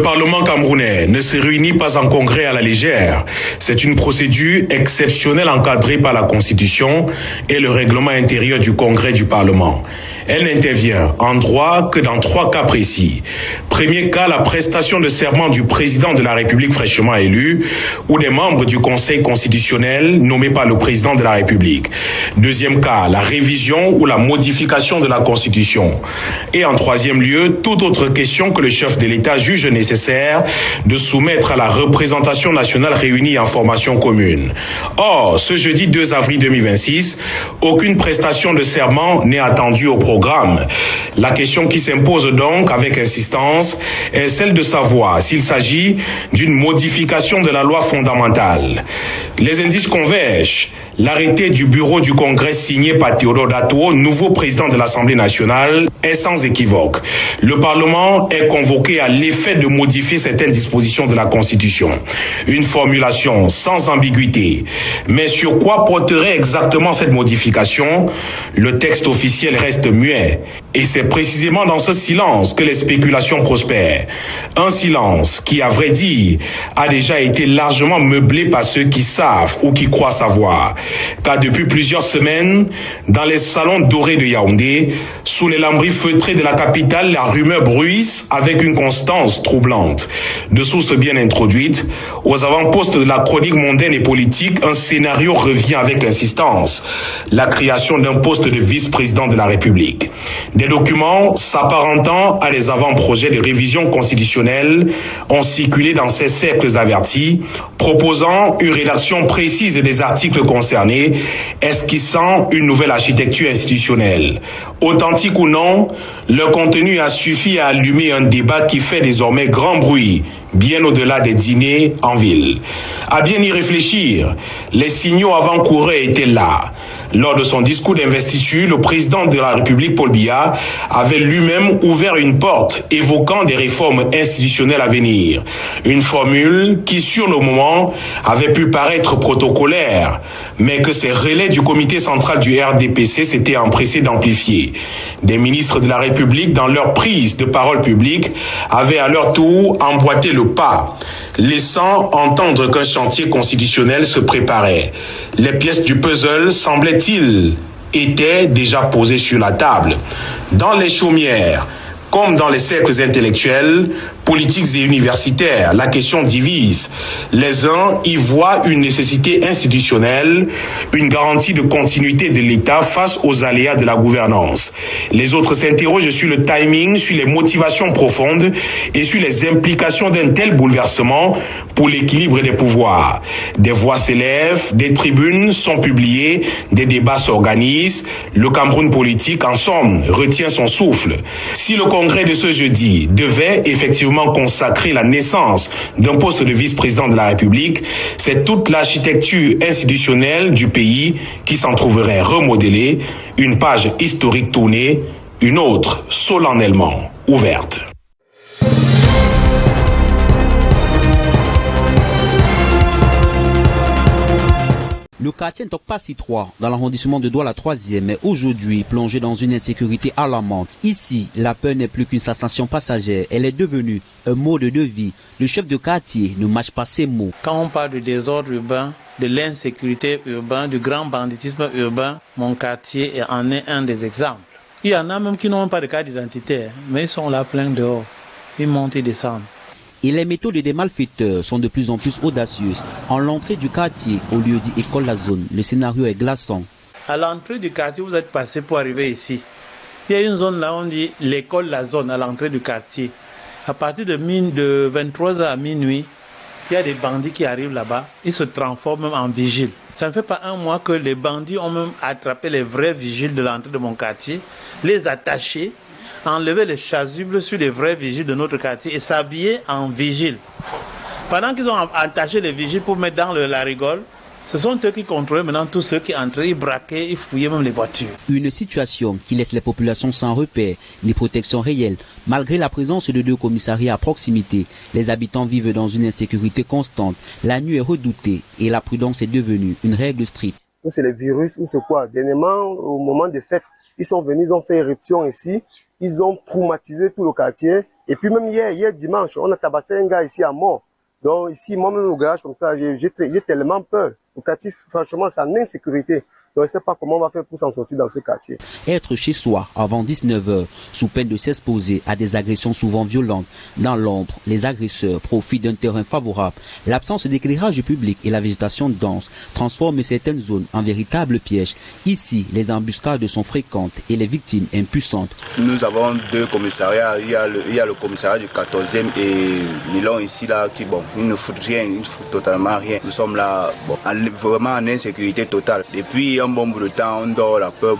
Parlement camerounais ne se réunit pas en congrès à la légère. C'est une procédure exceptionnelle encadrée par la Constitution et le règlement intérieur du Congrès du Parlement. Elle n'intervient en droit que dans 3 cas précis. Premier cas, la prestation de serment du président de la République fraîchement élu ou des membres du Conseil constitutionnel nommés par le président de la République. Deuxième cas, la révision ou la modification de la Constitution. Et en troisième lieu, toute autre question que le chef de l'État juge nécessaire de soumettre à la représentation nationale réunie en formation commune. Or, ce jeudi 2 avril 2026, aucune prestation de serment n'est attendue au programme. La question qui s'impose donc avec insistance est celle de savoir s'il s'agit d'une modification de la loi fondamentale. Les indices convergent. L'arrêté du bureau du Congrès signé par Théodore Dato, nouveau président de l'Assemblée nationale, est sans équivoque. Le Parlement est convoqué à l'effet de modifier certaines dispositions de la Constitution. Une formulation sans ambiguïté. Mais sur quoi porterait exactement cette modification? Le texte officiel reste muet. Et c'est précisément dans ce silence que les spéculations prospèrent. Un silence qui, à vrai dire, a déjà été largement meublé par ceux qui savent ou qui croient savoir. Car depuis plusieurs semaines, dans les salons dorés de Yaoundé, sous les lambris feutrés de la capitale, la rumeur bruisse avec une constance troublante. De sources bien introduites, aux avant-postes de la chronique mondaine et politique, un scénario revient avec insistance. La création d'un poste de vice-président de la République. Des documents s'apparentant à des avant-projets de révision constitutionnelle ont circulé dans ces cercles avertis, proposant une rédaction précise des articles concernés, esquissant une nouvelle architecture institutionnelle. Authentique ou non, le contenu a suffi à allumer un débat qui fait désormais grand bruit, bien au-delà des dîners en ville. À bien y réfléchir, les signaux avant-coureurs étaient là. Lors de son discours d'investiture, le président de la République, Paul Biya, avait lui-même ouvert une porte évoquant des réformes institutionnelles à venir. Une formule qui, sur le moment, avait pu paraître protocolaire, mais que ces relais du comité central du RDPC s'étaient empressés d'amplifier. Des ministres de la République, dans leur prise de parole publique, avaient à leur tour emboîté le pas, laissant entendre qu'un chantier constitutionnel se préparait. Les pièces du puzzle semblaient-il étaient déjà posées sur la table. Dans les chaumières, comme dans les cercles intellectuels, politiques et universitaires, la question divise. Les uns y voient une nécessité institutionnelle, une garantie de continuité de l'État face aux aléas de la gouvernance. Les autres s'interrogent sur le timing, sur les motivations profondes et sur les implications d'un tel bouleversement pour l'équilibre des pouvoirs. Des voix s'élèvent, des tribunes sont publiées, des débats s'organisent. Le Cameroun politique, en somme, retient son souffle. Si le congrès de ce jeudi devait effectivement consacrer la naissance d'un poste de vice-président de la République, c'est toute l'architecture institutionnelle du pays qui s'en trouverait remodelée, une page historique tournée, une autre solennellement ouverte. Le quartier Ntokpasi 3, dans l'arrondissement de Douala 3e, est aujourd'hui plongé dans une insécurité alarmante. Ici, la peur n'est plus qu'une sensation passagère, elle est devenue un mode de vie. Le chef de quartier ne mâche pas ses mots. Quand on parle du désordre urbain, de l'insécurité urbaine, du grand banditisme urbain, mon quartier en est un des exemples. Il y en a même qui n'ont pas de carte d'identité, mais ils sont là plein dehors. Ils montent et descendent. Et les méthodes des malfaiteurs sont de plus en plus audacieuses. En l'entrée du quartier, au lieu dit école la zone, le scénario est glaçant. À l'entrée du quartier, vous êtes passé pour arriver ici. Il y a une zone là, on dit l'école la zone à l'entrée du quartier. À partir de 23h à minuit, il y a des bandits qui arrivent là-bas. Ils se transforment même en vigiles. Ça ne fait pas un mois que les bandits ont même attrapé les vrais vigiles de l'entrée de mon quartier, les attaché, enlever les chasubles sur les vrais vigiles de notre quartier et s'habiller en vigile. Pendant qu'ils ont attaché les vigiles pour mettre dans la rigole, ce sont eux qui contrôlent maintenant tous ceux qui entraient, ils braquaient, ils fouillaient même les voitures. Une situation qui laisse les populations sans repère ni protection réelle. Malgré la présence de 2 commissariats à proximité, les habitants vivent dans une insécurité constante. La nuit est redoutée et la prudence est devenue une règle stricte. C'est les virus ou c'est quoi? Dernièrement, au moment des fêtes, ils sont venus, ils ont fait éruption ici. Ils ont traumatisé tout le quartier. Et puis même hier dimanche, on a tabassé un gars ici à mort. Donc ici, moi-même au garage comme ça, j'ai tellement peur. Au quartier, franchement, c'est en insécurité. Donc, je ne sais pas comment on va faire pour s'en sortir dans ce quartier. Être chez soi avant 19h, sous peine de s'exposer à des agressions souvent violentes. Dans l'ombre, les agresseurs profitent d'un terrain favorable. L'absence d'éclairage public et la végétation dense transforment certaines zones en véritables pièges. Ici, les embuscades sont fréquentes et les victimes impuissantes. Nous avons 2 commissariats. Il y a le commissariat du 14e et Milon ici, là, qui, bon, ils ne foutent rien, ils ne foutent totalement rien. Nous sommes là, bon, vraiment en insécurité totale. Depuis un bon bout de temps, on dort la peur.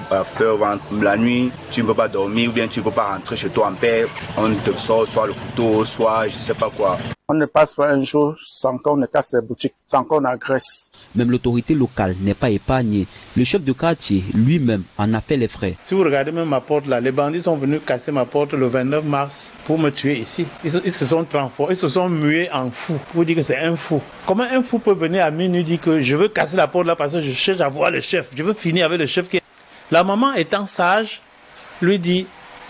La nuit, tu ne peux pas dormir ou bien tu ne peux pas rentrer chez toi en paix. On te sort soit le couteau, soit je ne sais pas quoi. On ne passe pas un jour sans qu'on ne casse les boutiques, sans qu'on agresse. Même l'autorité locale n'est pas épargnée. Le chef de quartier lui-même en a fait les frais. Si vous regardez même ma porte là, les bandits sont venus casser ma porte le 29 mars pour me tuer ici. Ils se sont transformés, ils se sont mués en fous. Vous dites que c'est un fou. Comment un fou peut venir à minuit dire que je veux casser la porte là parce que je cherche à voir le chef. Je veux finir avec le chef qui... La maman étant sage, lui dit...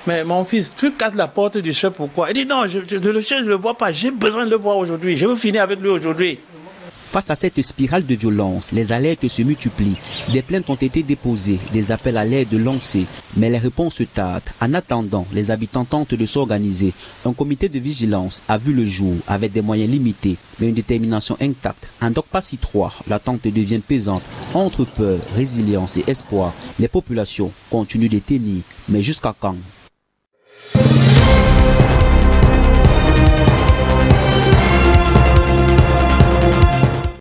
Mais mon fils, tu casses la porte du chef, pourquoi? Il dit non, le chef, je ne le vois pas, j'ai besoin de le voir aujourd'hui, je veux finir avec lui aujourd'hui. Face à cette spirale de violence, les alertes se multiplient. Des plaintes ont été déposées, des appels à l'aide lancés, mais les réponses se tardent. En attendant, les habitants tentent de s'organiser. Un comité de vigilance a vu le jour avec des moyens limités, mais une détermination intacte. En Dokpassi 3, l'attente devient pesante. Entre peur, résilience et espoir, les populations continuent de tenir, mais jusqu'à quand?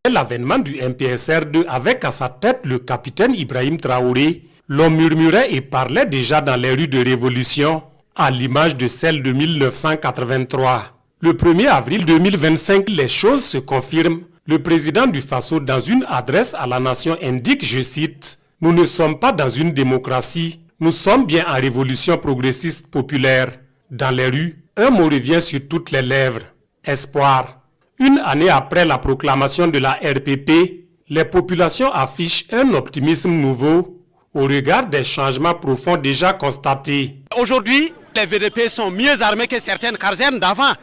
L'avènement du MPSR2 avec à sa tête le capitaine Ibrahim Traoré, l'on murmurait et parlait déjà dans les rues de Révolution, à l'image de celle de 1983. Le 1er avril 2025, les choses se confirment. Le président du Faso, dans une adresse à la nation, indique, je cite, « Nous ne sommes pas dans une démocratie, nous sommes bien en révolution progressiste populaire. » Dans les rues, un mot revient sur toutes les lèvres, espoir. Une année après la proclamation de la RPP, les populations affichent un optimisme nouveau au regard des changements profonds déjà constatés. Aujourd'hui, les VDP sont mieux armés que certaines casernes d'avant.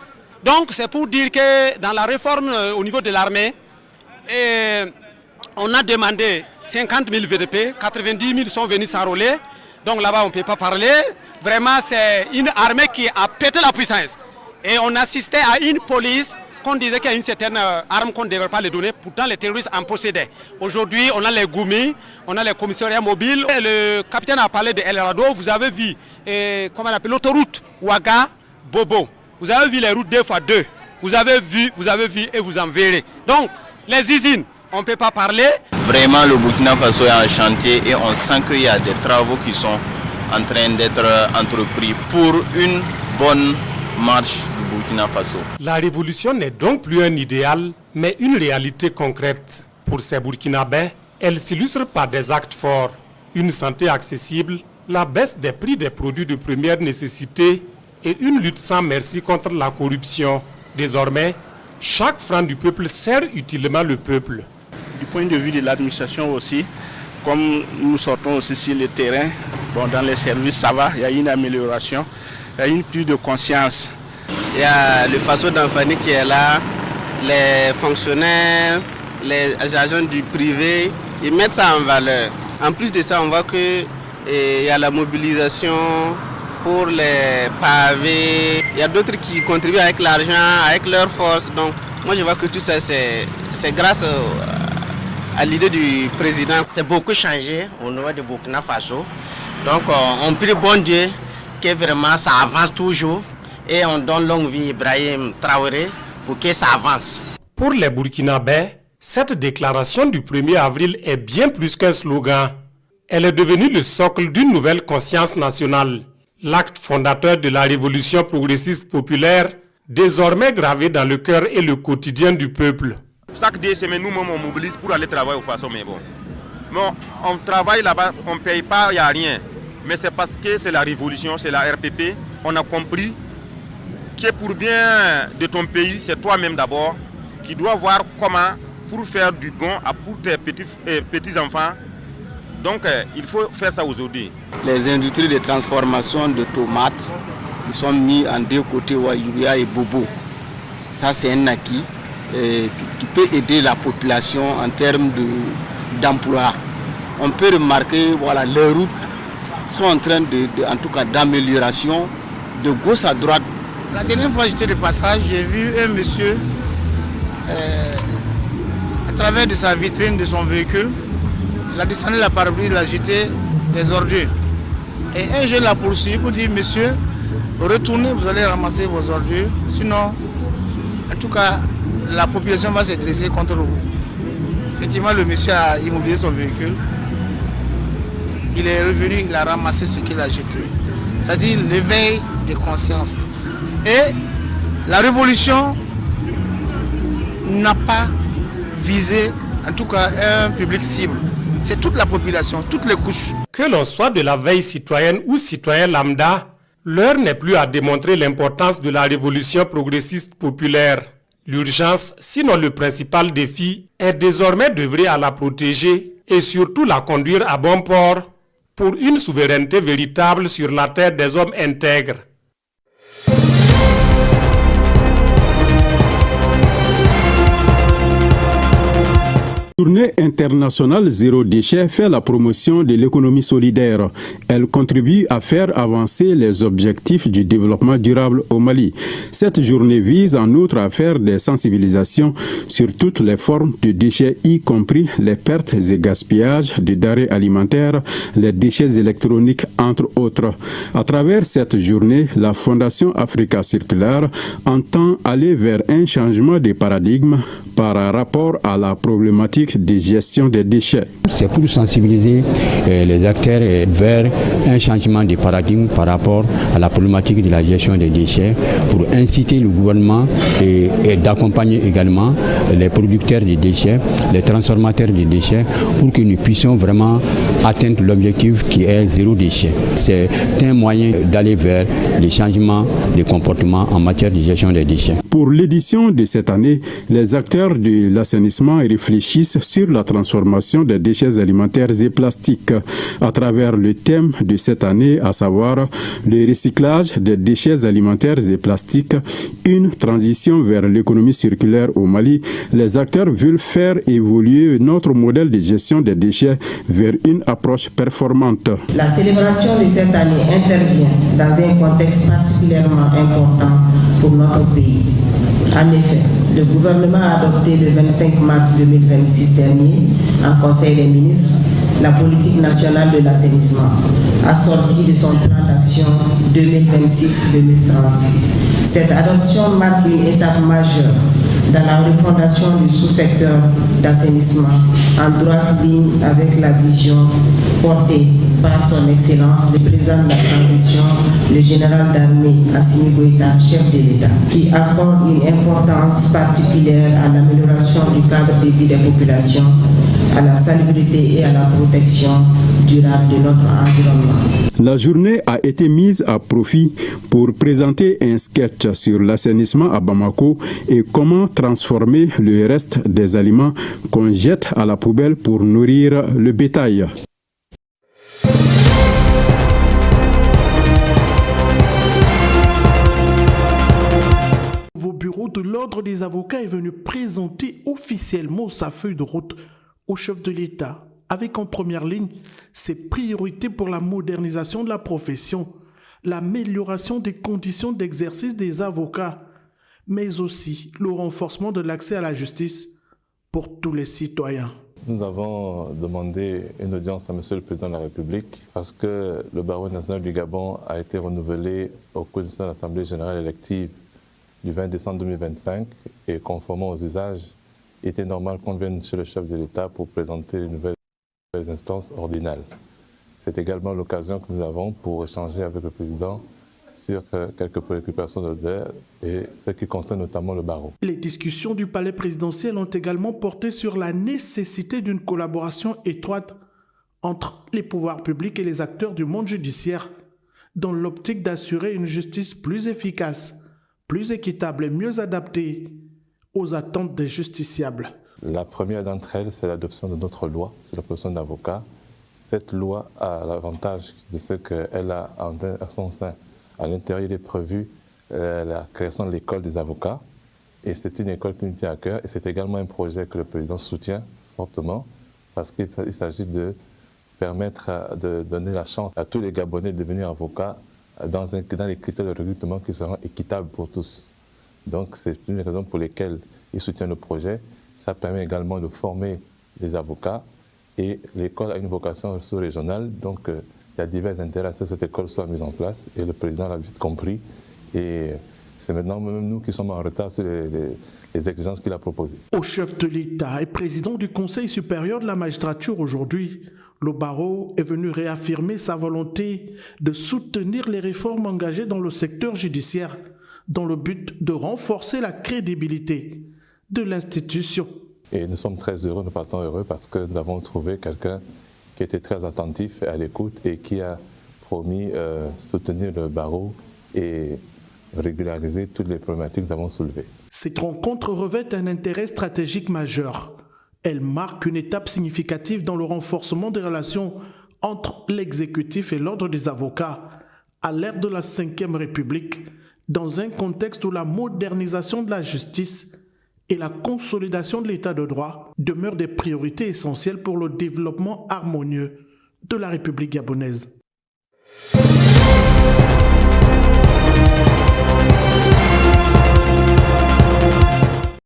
Donc c'est pour dire que dans la réforme au niveau de l'armée, on a demandé 50 000 VDP, 90 000 sont venus s'enrôler. Donc là-bas on ne peut pas parler. Vraiment c'est une armée qui a pété la puissance. Et on assistait à une police qu'on disait qu'il y a une certaine arme qu'on ne devrait pas les donner, pourtant les terroristes en possédaient. Aujourd'hui, on a les Goumi, on a les commissariats mobiles. Et le capitaine a parlé de El Rado, vous avez vu comment on appelle l'autoroute Ouaga-Bobo. Vous avez vu les routes 2x2. Vous avez vu et vous en verrez. Donc, les usines, on ne peut pas parler. Vraiment, le Burkina Faso est en chantier et on sent qu'il y a des travaux qui sont en train d'être entrepris pour une bonne marche du Burkina Faso. La révolution n'est donc plus un idéal, mais une réalité concrète. Pour ces Burkinabés, elle s'illustre par des actes forts. Une santé accessible, la baisse des prix des produits de première nécessité et une lutte sans merci contre la corruption. Désormais, chaque franc du peuple sert utilement le peuple. Du point de vue de l'administration aussi, comme nous sortons aussi sur le terrain, bon, dans les services ça va, il y a une amélioration. Il y a une plus de conscience. Il y a le Faso d'Anfani qui est là, les fonctionnaires, les agents du privé, ils mettent ça en valeur. En plus de ça, on voit qu'il y a la mobilisation pour les pavés. Il y a d'autres qui contribuent avec l'argent, avec leur force. Donc moi je vois que tout ça c'est grâce à l'idée du président. C'est beaucoup changé au niveau de Burkina Faso. Donc on prie bon Dieu que vraiment ça avance toujours et on donne longue vie à Ibrahim Traoré pour que ça avance. Pour les Burkinabés, cette déclaration du 1er avril est bien plus qu'un slogan. Elle est devenue le socle d'une nouvelle conscience nationale, l'acte fondateur de la révolution progressiste populaire, désormais gravé dans le cœur et le quotidien du peuple. Chaque 2 semaines, nous-mêmes on mobilise pour aller travailler au Faso, mais bon. Non, on travaille là-bas, on ne paye pas, il n'y a rien. Mais c'est parce que c'est la révolution, c'est la RPP. On a compris que pour bien de ton pays, c'est toi-même d'abord qui dois voir comment pour faire du bon pour tes petits-enfants. Donc il faut faire ça aujourd'hui. Les industries de transformation de tomates, qui sont mis en deux côtés, Wayuya et Bobo. Ça, c'est un acquis qui peut aider la population en termes d'emploi. On peut remarquer, voilà, les routes sont en train en tout cas d'amélioration de gauche à droite. La dernière fois j'étais de passage, j'ai vu un monsieur à travers de sa vitrine de son véhicule, il a descendu la pare-brise, il a jeté des ordures. Et un jeune l'a poursuivi pour dire, monsieur, retournez, vous allez ramasser vos ordures, sinon, en tout cas, la population va se dresser contre vous. Effectivement, le monsieur a immobilisé son véhicule. Il est revenu, il a ramassé ce qu'il a jeté. C'est-à-dire l'éveil de conscience. Et la révolution n'a pas visé, en tout cas, un public cible. C'est toute la population, toutes les couches. Que l'on soit de la veille citoyenne ou citoyen lambda, l'heure n'est plus à démontrer l'importance de la révolution progressiste populaire. L'urgence, sinon le principal défi, est désormais d'œuvrer à la protéger et surtout la conduire à bon port pour une souveraineté véritable sur la terre des hommes intègres. La Journée internationale zéro déchet fait la promotion de l'économie solidaire. Elle contribue à faire avancer les objectifs du développement durable au Mali. Cette journée vise en outre à faire des sensibilisations sur toutes les formes de déchets, y compris les pertes et gaspillages de denrées alimentaires, les déchets électroniques, entre autres. À travers cette journée, la Fondation Africa Circulaire entend aller vers un changement de paradigme par rapport à la problématique de gestion des déchets. C'est pour sensibiliser les acteurs vers un changement de paradigme par rapport à la problématique de la gestion des déchets, pour inciter le gouvernement et d'accompagner également les producteurs de déchets, les transformateurs de déchets, pour que nous puissions vraiment atteindre l'objectif qui est zéro déchet. C'est un moyen d'aller vers les changements de comportement en matière de gestion des déchets. Pour l'édition de cette année, les acteurs de l'assainissement réfléchissent sur la transformation des déchets alimentaires et plastiques à travers le thème de cette année, à savoir le recyclage des déchets alimentaires et plastiques, une transition vers l'économie circulaire au Mali. Les acteurs veulent faire évoluer notre modèle de gestion des déchets vers une approche performante. La célébration de cette année intervient dans un contexte particulièrement important pour notre pays. En effet, le gouvernement a adopté le 25 mars 2026 dernier, en Conseil des ministres, la politique nationale de l'assainissement, assortie de son plan d'action 2026-2030. Cette adoption marque une étape majeure dans la refondation du sous-secteur d'assainissement, en droite ligne avec la vision portée par son Excellence le président de la transition, le général d'armée Assimi Goïta, chef de l'État, qui accorde une importance particulière à l'amélioration du cadre de vie des populations, à la salubrité et à la protection durable de notre environnement. La journée a été mise à profit pour présenter un sketch sur l'assainissement à Bamako et comment transformer le reste des aliments qu'on jette à la poubelle pour nourrir le bétail. Le bureau de l'Ordre des avocats est venu présenter officiellement sa feuille de route au chef de l'État, avec en première ligne ses priorités pour la modernisation de la profession, l'amélioration des conditions d'exercice des avocats, mais aussi le renforcement de l'accès à la justice pour tous les citoyens. Nous avons demandé une audience à M. le Président de la République parce que le barreau national du Gabon a été renouvelé au cours de l'Assemblée générale élective du 20 décembre 2025 et conformément aux usages, il était normal qu'on vienne chez le chef de l'État pour présenter les nouvelles instances ordinales. C'est également l'occasion que nous avons pour échanger avec le Président sur quelques préoccupations de l'ordre et ce qui concerne notamment le barreau. Les discussions du palais présidentiel ont également porté sur la nécessité d'une collaboration étroite entre les pouvoirs publics et les acteurs du monde judiciaire dans l'optique d'assurer une justice plus efficace, plus équitable et mieux adaptée aux attentes des justiciables. La première d'entre elles, c'est l'adoption de notre loi sur la profession d'avocat. Cette loi a l'avantage de ce qu'elle a à son sein À l'intérieur, il est prévu la création de l'école des avocats. Et c'est une école qui nous tient à cœur. Et c'est également un projet que le président soutient fortement parce qu'il s'agit de permettre de donner la chance à tous les Gabonais de devenir avocats dans les critères de recrutement qui seront équitables pour tous. Donc c'est une des raisons pour lesquelles il soutient le projet. Ça permet également de former les avocats et l'école a une vocation sous-régionale. Donc il y a divers intérêts à ce que cette école soit mise en place et le président l'a vite compris. Et c'est maintenant même nous qui sommes en retard sur les exigences qu'il a proposées. Au chef de l'État et président du Conseil supérieur de la magistrature aujourd'hui, le barreau est venu réaffirmer sa volonté de soutenir les réformes engagées dans le secteur judiciaire dans le but de renforcer la crédibilité de l'institution. Et nous sommes très heureux, nous partons heureux parce que nous avons trouvé quelqu'un qui était très attentif et à l'écoute et qui a promis soutenir le barreau et régulariser toutes les problématiques que nous avons soulevées. Cette rencontre revêt un intérêt stratégique majeur. Elle marque une étape significative dans le renforcement des relations entre l'exécutif et l'ordre des avocats à l'ère de la Ve République, dans un contexte où la modernisation de la justice et la consolidation de l'état de droit demeurent des priorités essentielles pour le développement harmonieux de la République gabonaise.